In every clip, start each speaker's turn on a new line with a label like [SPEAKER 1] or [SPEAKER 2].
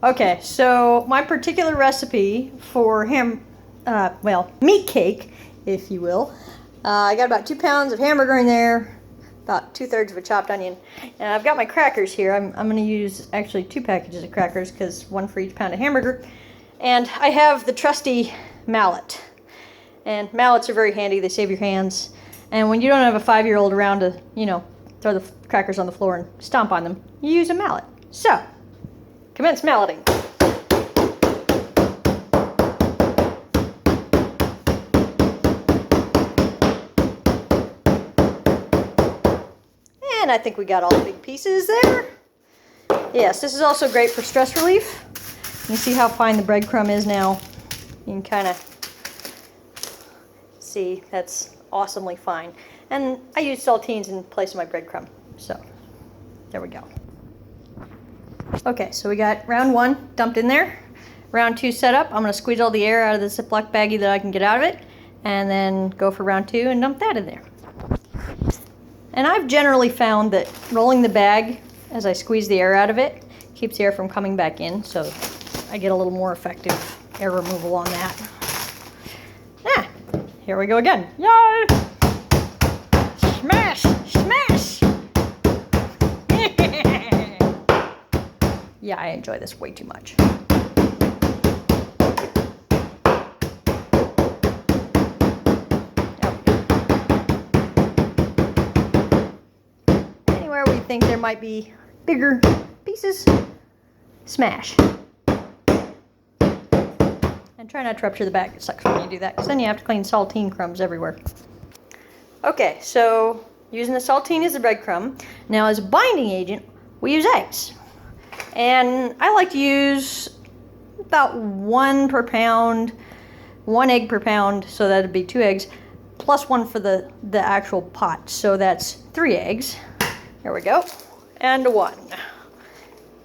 [SPEAKER 1] Okay, so my particular recipe for meat cake, if you will. I got about 2 pounds of hamburger in there, about 2/3 of a chopped onion. And I've got my crackers here. I'm going to use actually 2 packages of crackers because 1 for each pound of hamburger. And I have the trusty mallet. And mallets are very handy. They save your hands. And when you don't have a 5-year-old around to, throw the crackers on the floor and stomp on them, you use a mallet. So, commence malleting. And I think we got all the big pieces there. Yes, this is also great for stress relief. You see how fine the breadcrumb is now. You can kind of see that's awesomely fine. And I use saltines in place of my breadcrumb. So, there we go. Okay, so we got round 1 dumped in there. Round 2 set up. I'm going to squeeze all the air out of the Ziploc baggie that I can get out of it. And then go for round 2 and dump that in there. And I've generally found that rolling the bag as I squeeze the air out of it keeps the air from coming back in, so I get a little more effective air removal on that. Here we go again. Yay! Smash! Smash! Yeah, I enjoy this way too much. Anywhere where you think there might be bigger pieces, smash. And try not to rupture the bag. It sucks when you do that, because then you have to clean saltine crumbs everywhere. Okay, so using the saltine as the breadcrumb. Now as a binding agent, we use eggs. And I like to use about 1 per pound, 1 egg per pound, so that'd be 2 eggs, plus 1 for the actual pot. So that's 3 eggs. There we go. And 1.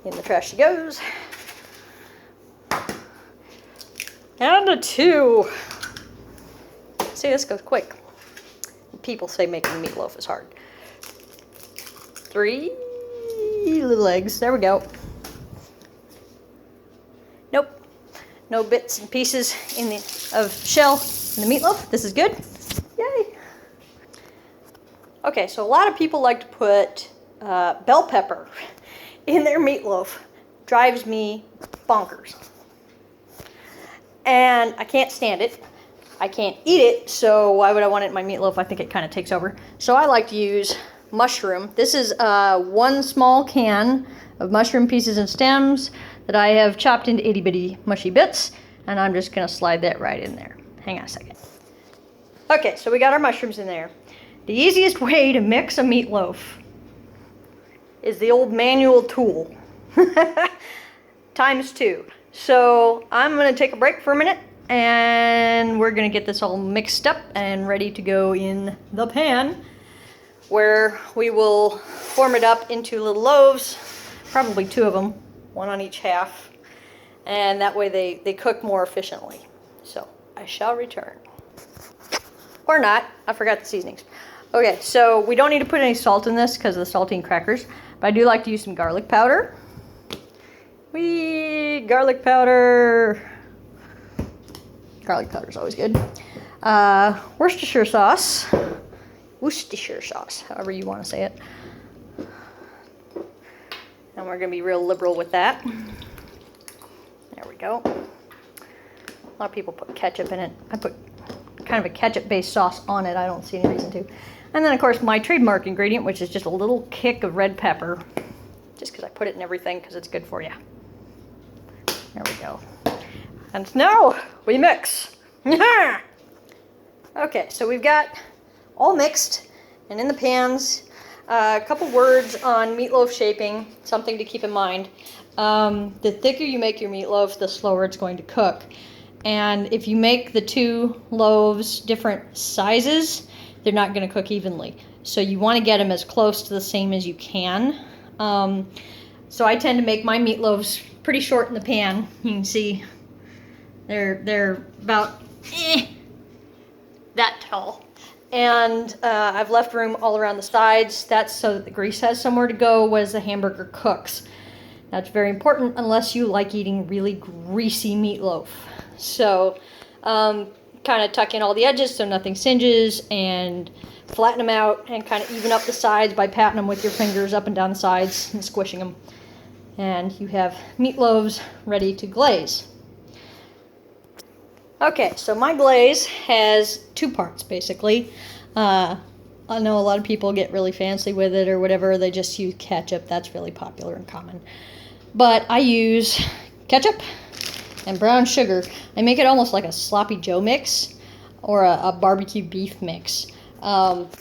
[SPEAKER 1] In the trash she goes. And a 2. See, this goes quick. People say making meatloaf is hard. 3 little eggs. There we go. Nope. No bits and pieces of shell in the meatloaf. This is good. Yay. Okay, so a lot of people like to put bell pepper in their meatloaf. Drives me bonkers. And I can't stand it. I can't eat it, so why would I want it in my meatloaf? I think it kind of takes over. So I like to use mushroom. This is 1 small can of mushroom pieces and stems that I have chopped into itty bitty mushy bits, and I'm just going to slide that right in there. Hang on a second. Okay, so we got our mushrooms in there. The easiest way to mix a meatloaf is the old manual tool. ×2. So I'm going to take a break for a minute, and we're going to get this all mixed up and ready to go in the pan, where we will form it up into little loaves, probably 2 of them, 1 on each half, and that way they cook more efficiently. So I shall return. Or not, I forgot the seasonings. Okay, so we don't need to put any salt in this because of the saltine crackers, but I do like to use some garlic powder. Garlic powder. Garlic powder is always good. Worcestershire sauce, however you want to say it. And we're going to be real liberal with that. There we go. A lot of people put ketchup in it. I put kind of a ketchup-based sauce on it. I don't see any reason to. And then, of course, my trademark ingredient, which is just a little kick of red pepper. Just because I put it in everything, because it's good for you. There we go. And now we mix. Okay, so we've got all mixed and in the pans. A couple words on meatloaf shaping, something to keep in mind. The thicker you make your meatloaf, the slower it's going to cook. And if you make the 2 loaves different sizes, they're not going to cook evenly. So you want to get them as close to the same as you can. So I tend to make my meatloaves pretty short in the pan. You can see they're about that tall. And I've left room all around the sides. That's so that the grease has somewhere to go as the hamburger cooks. That's very important unless you like eating really greasy meatloaf. So kind of tuck in all the edges so nothing singes, and flatten them out and kind of even up the sides by patting them with your fingers up and down the sides and squishing them. And you have meatloaves ready to glaze. Okay, so my glaze has two parts basically. I know a lot of people get really fancy with it or whatever. They just use ketchup. That's really popular and common. But I use ketchup and brown sugar. I make it almost like a sloppy Joe mix or a barbecue beef mix.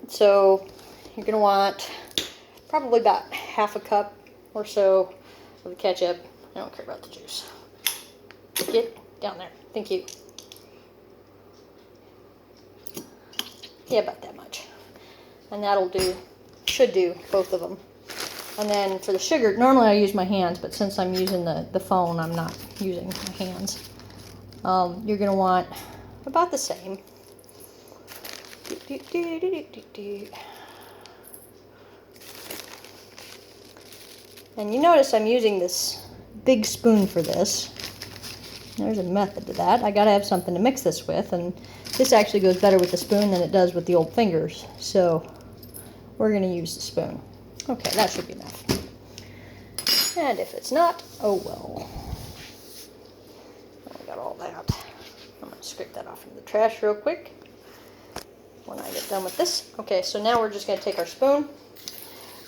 [SPEAKER 1] So you're going to want probably about half a cup or so of the ketchup. I don't care about the juice. Get down there. Thank you. Yeah, about that much. And that'll do, should do both of them. And then for the sugar, normally I use my hands, but since I'm using the phone, I'm not using my hands. You're going to want about the same. And you notice I'm using this big spoon for this. There's a method to that. I got to have something to mix this with, and this actually goes better with the spoon than it does with the old fingers. So we're going to use the spoon. Okay, that should be enough. And if it's not, oh well. I got all that. I'm going to scrape that off into the trash real quick when I get done with this. Okay, so now we're just going to take our spoon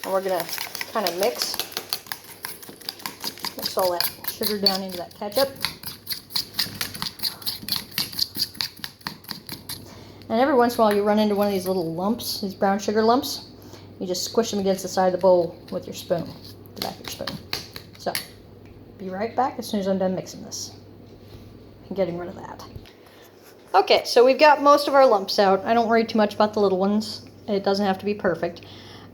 [SPEAKER 1] and we're going to kind of mix all that sugar down into that ketchup. And every once in a while you run into one of these little lumps, these brown sugar lumps. You just squish them against the side of the bowl with your spoon, the back of your spoon. So, be right back as soon as I'm done mixing this and getting rid of that. Okay, so we've got most of our lumps out. I don't worry too much about the little ones. It doesn't have to be perfect.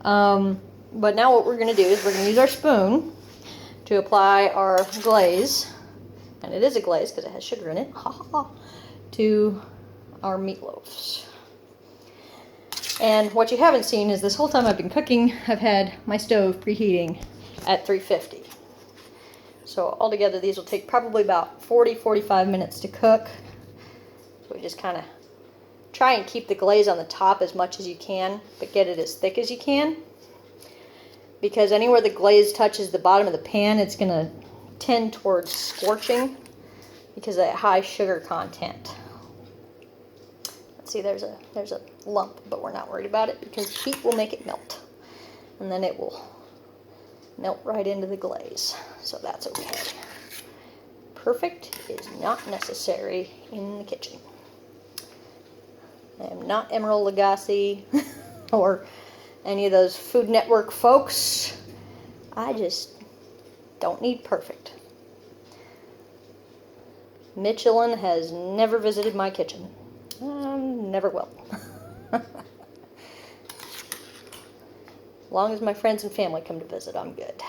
[SPEAKER 1] But now what we're going to do is we're going to use our spoon to apply our glaze, and it is a glaze because it has sugar in it, to our meatloaves. And what you haven't seen is this whole time I've been cooking, I've had my stove preheating at 350. So altogether these will take probably about 40-45 minutes to cook. So we just kind of try and keep the glaze on the top as much as you can, but get it as thick as you can. Because anywhere the glaze touches the bottom of the pan, it's going to tend towards scorching because of that high sugar content. See, there's a lump, but we're not worried about it because heat will make it melt. And then it will melt right into the glaze. So that's okay. Perfect is not necessary in the kitchen. I am not Emeril Lagasse or any of those Food Network folks. I just don't need perfect. Michelin has never visited my kitchen. Never will. As long as my friends and family come to visit, I'm good.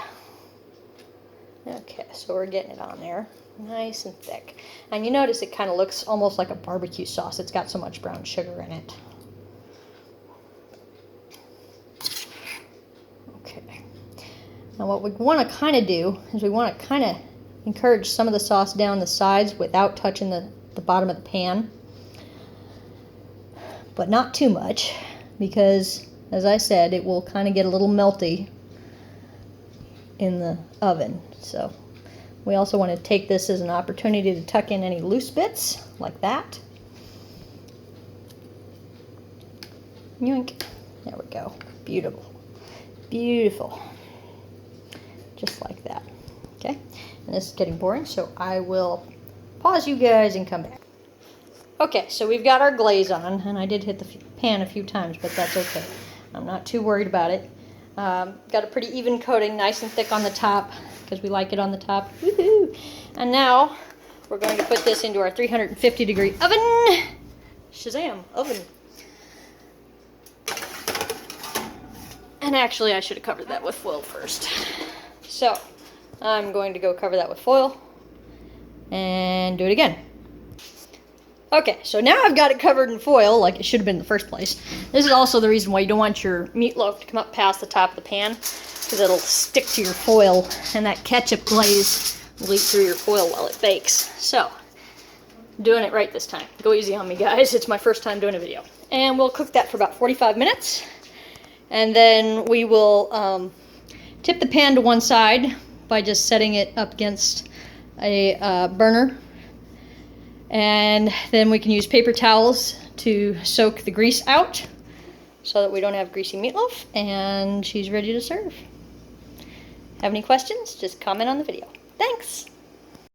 [SPEAKER 1] Okay, so we're getting it on there. Nice and thick. And you notice it kind of looks almost like a barbecue sauce. It's got so much brown sugar in it. Okay. Now what we want to kind of do is we want to kind of encourage some of the sauce down the sides without touching the bottom of the pan. But not too much, because, as I said, it will kind of get a little melty in the oven. So we also want to take this as an opportunity to tuck in any loose bits, like that. Yoink. There we go. Beautiful. Beautiful. Just like that. Okay? And this is getting boring, so I will pause you guys and come back. Okay, so we've got our glaze on, and I did hit the pan a few times, but that's okay. I'm not too worried about it. Got a pretty even coating, nice and thick on the top, because we like it on the top. Woohoo! And now, we're going to put this into our 350-degree oven. Shazam, oven. And actually, I should have covered that with foil first. So, I'm going to go cover that with foil, and do it again. Okay, so now I've got it covered in foil like it should have been in the first place. This is also the reason why you don't want your meatloaf to come up past the top of the pan, because it'll stick to your foil and that ketchup glaze will leak through your foil while it bakes. So, doing it right this time. Go easy on me, guys. It's my first time doing a video. And we'll cook that for about 45 minutes. And then we will tip the pan to one side by just setting it up against a burner. And then we can use paper towels to soak the grease out so that we don't have greasy meatloaf, and she's ready to serve. Have any questions? Just comment on the video. Thanks!